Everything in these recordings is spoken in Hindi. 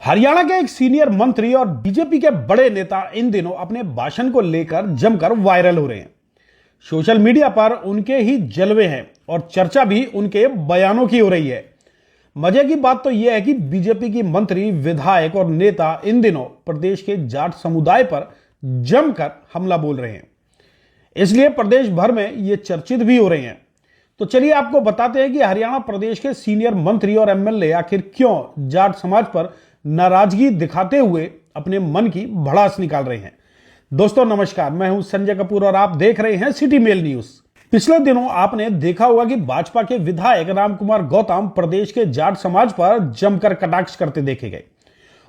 हरियाणा के एक सीनियर मंत्री और बीजेपी के बड़े नेता इन दिनों अपने भाषण को लेकर जमकर वायरल हो रहे हैं। सोशल मीडिया पर उनके ही जलवे हैं और चर्चा भी उनके बयानों की हो रही है। मजे की बात तो यह है कि बीजेपी की मंत्री, विधायक और नेता इन दिनों प्रदेश के जाट समुदाय पर जमकर हमला बोल रहे हैं, इसलिए प्रदेश भर में ये चर्चित भी हो रहे हैं। तो चलिए आपको बताते हैं कि हरियाणा प्रदेश के सीनियर मंत्री और एमएलए आखिर क्यों जाट समाज पर नाराजगी दिखाते हुए अपने मन की भड़ास निकाल रहे हैं। दोस्तों नमस्कार, मैं हूं संजय कपूर और आप देख रहे हैं सिटी मेल न्यूज। पिछले दिनों आपने देखा होगा कि भाजपा के विधायक रामकुमार गौतम प्रदेश के जाट समाज पर जमकर कटाक्ष करते देखे गए।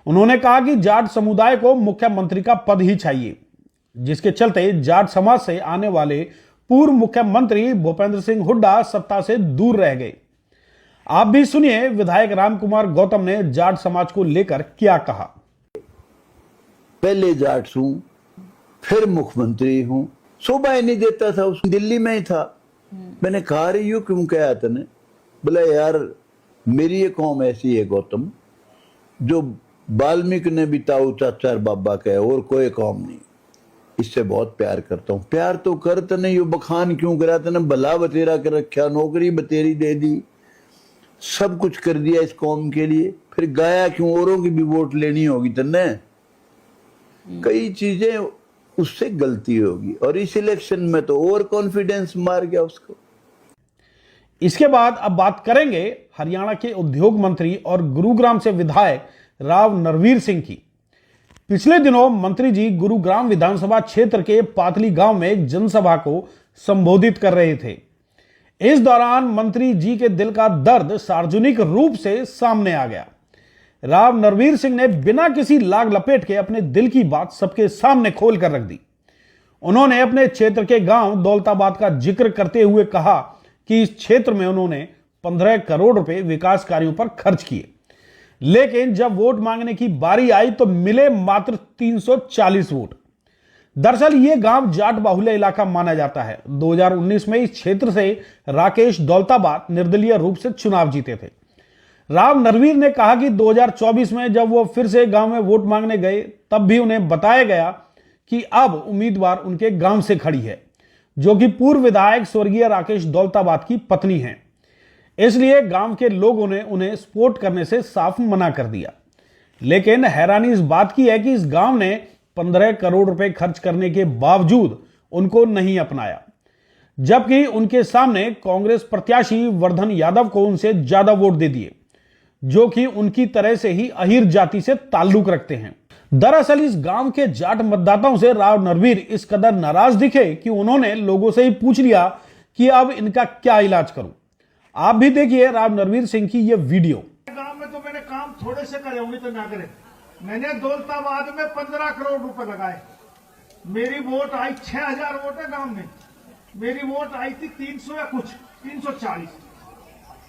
उन्होंने कहा कि जाट समुदाय को मुख्यमंत्री का पद ही चाहिए, जिसके चलते जाट समाज से आने वाले पूर्व मुख्यमंत्री भूपेंद्र सिंह हुड्डा सत्ता से दूर रह गए। आप भी सुनिए विधायक रामकुमार गौतम ने जाट समाज को लेकर क्या कहा। पहले जाट हूं, फिर मुख्यमंत्री हूं। शोभा ही नहीं देता था, उस दिल्ली में ही था। मैंने कहा रही हूं क्यों कहा तने, बोला यार मेरी ये कौम ऐसी है गौतम, जो वाल्मीकि ने भी ताऊ चाचा बाबा कहे और कोई कौम नहीं, इससे बहुत प्यार करता हूं। प्यार तो करते नहीं, बखान क्यों करा तने, भला बतेरा कर रखा, नौकरी बतेरी दे दी, सब कुछ कर दिया इस कौम के लिए, फिर गाया क्यों, औरों की भी वोट लेनी होगी तन्ने, कई चीजें उससे गलती होगी और इस इलेक्शन में तो और कॉन्फिडेंस मार गया उसको। इसके बाद अब बात करेंगे हरियाणा के उद्योग मंत्री और गुरुग्राम से विधायक राव नरवीर सिंह की। पिछले दिनों मंत्री जी गुरुग्राम विधानसभा क्षेत्र के पातली गांव में एक जनसभा को संबोधित कर रहे थे। इस दौरान मंत्री जी के दिल का दर्द सार्वजनिक रूप से सामने आ गया। राव नरवीर सिंह ने बिना किसी लाग लपेट के अपने दिल की बात सबके सामने खोल कर रख दी। उन्होंने अपने क्षेत्र के गांव दौलताबाद का जिक्र करते हुए कहा कि इस क्षेत्र में उन्होंने 15 करोड़ रुपए विकास कार्यों पर खर्च किए, लेकिन जब वोट मांगने की बारी आई तो मिले मात्र 340 वोट। दरअसल यह गांव जाट बाहुल्य इलाका माना जाता है। 2019 में इस क्षेत्र से राकेश दौलताबाद निर्दलीय रूप से चुनाव जीते थे। राव नरवीर ने कहा कि 2024 में जब वो फिर से गांव में वोट मांगने गए, तब भी उन्हें बताया गया कि अब उम्मीदवार उनके गांव से खड़ी है, जो कि पूर्व विधायक स्वर्गीय राकेश दौलताबाद की पत्नी है। इसलिए गांव के लोगों ने उन्हें सपोर्ट करने से साफ मना कर दिया। लेकिन हैरानी इस बात की है कि इस गांव ने 15 करोड़ रुपए खर्च करने के बावजूद उनको नहीं अपनाया, जबकि उनके सामने कांग्रेस प्रत्याशी वर्धन यादव को उनसे ज्यादा वोट दे दिए, जो कि उनकी तरह से ही अहीर जाति से ताल्लुक रखते हैं। दरअसल इस गांव के जाट मतदाताओं से राव नरवीर इस कदर नाराज दिखे कि उन्होंने लोगों से ही पूछ लिया कि अब इनका क्या इलाज करूं। आप भी देखिए राव नरवीर सिंह की यह वीडियो। गांव में तो मैंने काम थोड़े से करे होंगे तो ना करे, मैंने दौलताबाद में 15 करोड़ रुपए लगाए। मेरी वोट आई 6000 वोट है गांव में, मेरी वोट आई थी 300 या कुछ 340।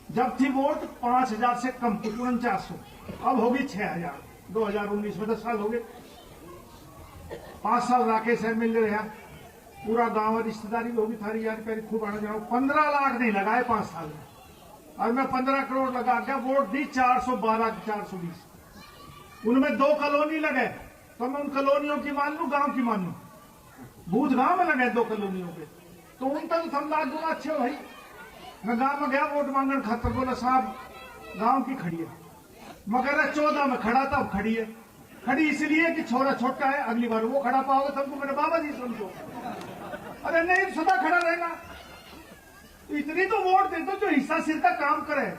जब थी वोट 5000 से कम थी, 4900, अब होगी 6000। 2019 में 10 साल हो गए। 5 साल राकेश एमएलए रहा, पूरा गांव रिश्तेदारी भी होगी थारी यार पहले खूब आना जाना। 15 लाख नहीं लगाए 5 साल में, और मैं 15 करोड़ लगा के वोट दी 412 420। उनमें 2 कॉलोनी लगे, तो मैं उन कॉलोनियों की मान लू, गांव की मान लू। भूत गांव में लगे 2 कॉलोनियों पे, तो उनका तो समझा दूंगा अच्छे हो भाई। मैं गांव में गया वोट मांगने खातर, बोला साहब गांव की खड़ी है, मगर 14 में खड़ा था, अब खड़ी है। खड़ी इसलिए कि छोरा छोटा है, अगली बार वो खड़ा पाओगे तुमको मेरे बाबा जी समझो। अरे नहीं, सदा खड़ा रहेगा। इतनी तो वोट दे दो जो हिस्सा सिर का काम करे।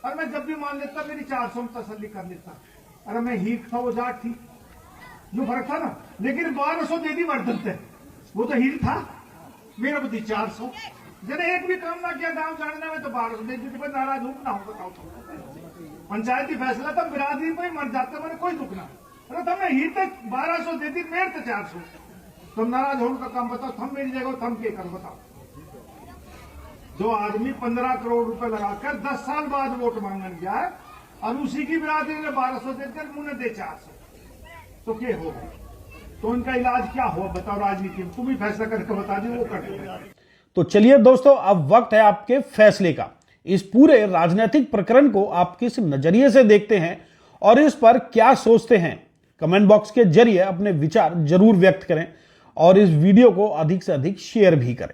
और मैं जब भी मान लेता मेरी 400 में तसल्ली कर लेता। अरे मैं हीर था, वो जाट थी, जो फर्क था ना। लेकिन 1200 दे दी वर्धन थे, वो तो हीर था, मेरे को दी 400। जने एक भी काम ना किया गांव जाने में तो 1200 दे दी। नाराज हूं ना हूं बताओ तो। पंचायती फैसला तब बिरादरी में ही मर जाते, मैंने कोई दुख ना। अरे तुमने हीर तक 1200 दे दी, मेरे तो 400। तुम नाराज होने का काम बताओ, थम मेरी जगह थम के कर बताओ। जो आदमी 15 करोड़ रुपए लगाकर 10 साल बाद वोट मांगने गया है, और उसी की बिरादरी ने 1200 देकर मुंह ने दे 400, तो क्या होगा? तो इनका इलाज क्या हो बताओ? राजनीति में तुम ही फैसला करके बता दी, वो कर। तो चलिए दोस्तों, अब वक्त है आपके फैसले का। इस पूरे राजनीतिक प्रकरण को आप किस नजरिए से देखते हैं और इस पर क्या सोचते हैं, कमेंट बॉक्स के जरिए अपने विचार जरूर व्यक्त करें और इस वीडियो को अधिक से अधिक शेयर भी करें।